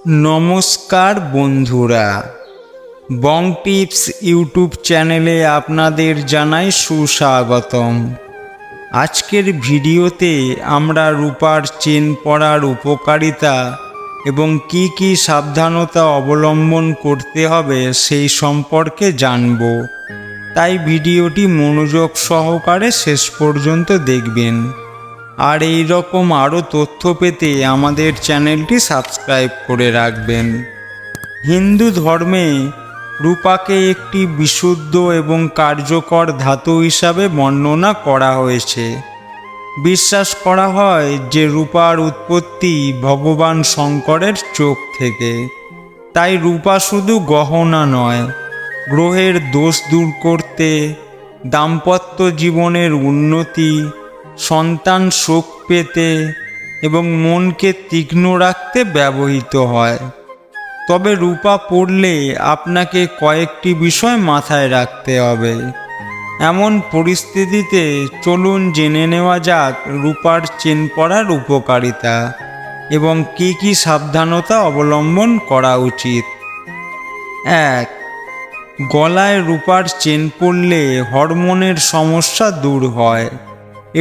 নমস্কার বন্ধুরা, বং tips YouTube চ্যানেলে আপনাদের জানাই সুস্বাগতম। আজকের ভিডিওতে আমরা রূপার চেন পরার উপকারিতা এবং কি কি সাবধানতা অবলম্বন করতে হবে সেই সম্পর্কে জানব। তাই ভিডিওটি মনোযোগ সহকারে শেষ পর্যন্ত দেখবেন। আর এই রকম আরও তথ্য পেতে আমাদের চ্যানেলটি সাবস্ক্রাইব করে রাখবেন। হিন্দু ধর্মে রূপাকে একটি বিশুদ্ধ এবং কার্যকর ধাতু হিসাবে বর্ণনা করা হয়েছে। বিশ্বাস করা হয় যে রূপার উৎপত্তি ভগবান শঙ্করের চোখ থেকে। তাই রূপা শুধু গহনা নয়, গ্রহের দোষ দূর করতে, দাম্পত্য জীবনের উন্নতি, সন্তান সুখ পেতে এবং মনকে তীক্ষ্ণ রাখতে ব্যবহৃত হয়। তবে রূপা পরলে আপনাকে কয়েকটি বিষয় মাথায় রাখতে হবে। এমন পরিস্থিতিতে চলুন জেনে নেওয়া যাক রূপার চেন পরার উপকারিতা এবং কি কি সাবধানতা অবলম্বন করা উচিত। 1. গলায় রূপার চেন পরলে হরমোনের সমস্যা দূর হয়।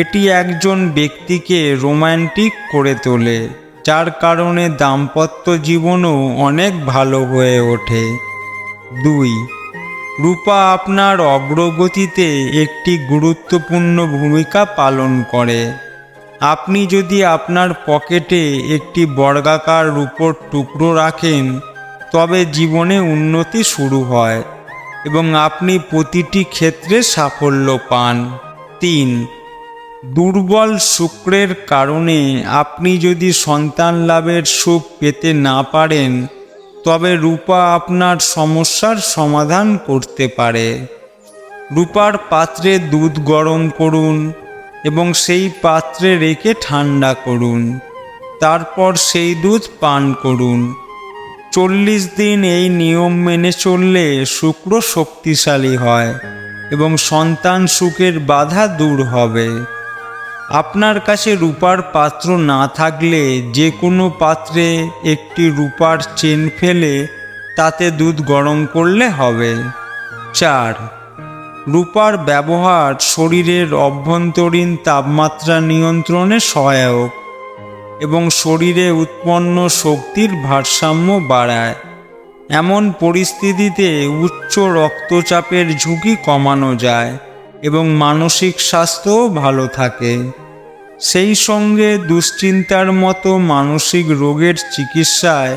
এটি একজন ব্যক্তিকে রোম্যান্টিক করে তোলে, যার কারণে দাম্পত্য জীবনও অনেক ভালো হয়ে ওঠে। 2. রূপা আপনার অগ্রগতিতে একটি গুরুত্বপূর্ণ ভূমিকা পালন করে। আপনি যদি আপনার পকেটে একটি বর্গাকার রূপোর টুকরো রাখেন, তবে জীবনে উন্নতি শুরু হয় এবং আপনি প্রতিটি ক্ষেত্রে সাফল্য পান। 3. দুর্বল শুক্রের কারণে আপনি যদি সন্তান লাভের সুখ পেতে না পারেন, তবে রূপা আপনার সমস্যার সমাধান করতে পারে। রূপার পাত্রে দুধ গরম করুন এবং সেই পাত্রে রেখে ঠান্ডা করুন। তারপর সেই দুধ পান করুন। 40 দিন এই নিয়ম মেনে চললে শুক্র শক্তিশালী হয় এবং সন্তান সুখের বাধা দূর হবে। আপনার কাছে রূপার পাত্র না থাকলে যে কোনো পাত্রে একটি রূপার চেন ফেলে তাতে দুধ গরম করলে হবে। 4. রূপার ব্যবহার শরীরের অভ্যন্তরীণ তাপমাত্রা নিয়ন্ত্রণে সহায়ক এবং শরীরে উৎপন্ন শক্তির ভারসাম্য বাড়ায়। এমন পরিস্থিতিতে উচ্চ রক্তচাপের ঝুঁকি কমানো যায় এবং মানসিক স্বাস্থ্যও ভালো থাকে। সেই সঙ্গে দুশ্চিন্তার মতো মানসিক রোগের চিকিৎসায়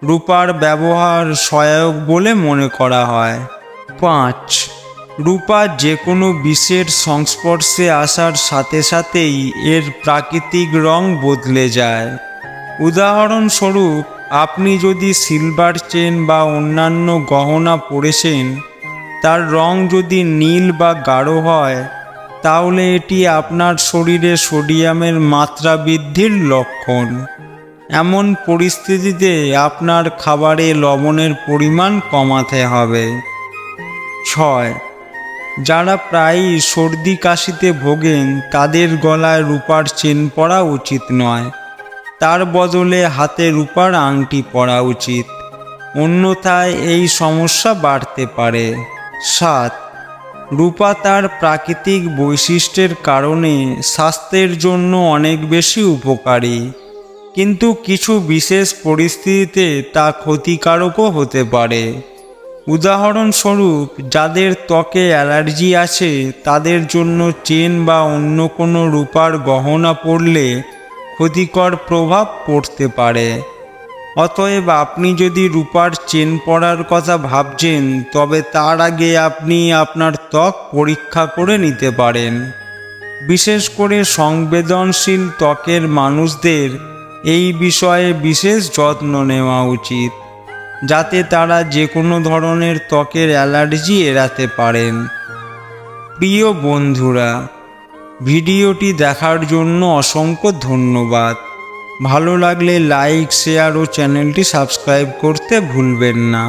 রূপার ব্যবহার সহায়ক বলে মনে করা হয়। 5. রূপা যে কোনো বিষের সংস্পর্শে আসার সাথে সাথেই এর প্রাকৃতিক রং বদলে যায়। উদাহরণস্বরূপ, আপনি যদি সিলভার চেন বা অন্যান্য গহনা পরেছেন, তার রং যদি নীল বা গাঢ় হয়, তাহলে এটি আপনার শরীরে সোডিয়ামের মাত্রা বৃদ্ধির লক্ষণ। এমন পরিস্থিতিতে আপনার খাবারে লবণের পরিমাণ কমাতে হবে। 6. যারা প্রায়ই সর্দি কাশিতে ভোগেন, তাদের গলায় রূপার চেন পরা উচিত নয়। তার বদলে হাতে রূপার আংটি পরা উচিত, অন্যথায় এই সমস্যা বাড়তে পারে। 7. রূপা তার প্রাকৃতিক বৈশিষ্ট্যের কারণে স্বাস্থ্যের জন্য অনেক বেশি উপকারী, কিন্তু কিছু বিশেষ পরিস্থিতিতে তা ক্ষতিকারকও হতে পারে। উদাহরণস্বরূপ, যাদের ত্বকে অ্যালার্জি আছে তাদের জন্য চেন বা অন্য কোনো রূপার গহনা পরলে ক্ষতিকর প্রভাব পড়তে পারে। অতএব আপনি যদি রূপার চেন পরার কথা ভাবছেন, তবে তার আগে আপনি আপনার ত্বক পরীক্ষা করে নিতে পারেন। বিশেষ করে সংবেদনশীল ত্বকের মানুষদের এই বিষয়ে বিশেষ যত্ন নেওয়া উচিত, যাতে তারা যে কোনো ধরনের ত্বকের অ্যালার্জি এড়াতে পারেন। প্রিয় বন্ধুরা, ভিডিওটি দেখার জন্য অসংখ্য ধন্যবাদ। ভালো লাগলে লাইক, শেয়ার ও চ্যানেলটি সাবস্ক্রাইব করতে ভুলবেন না।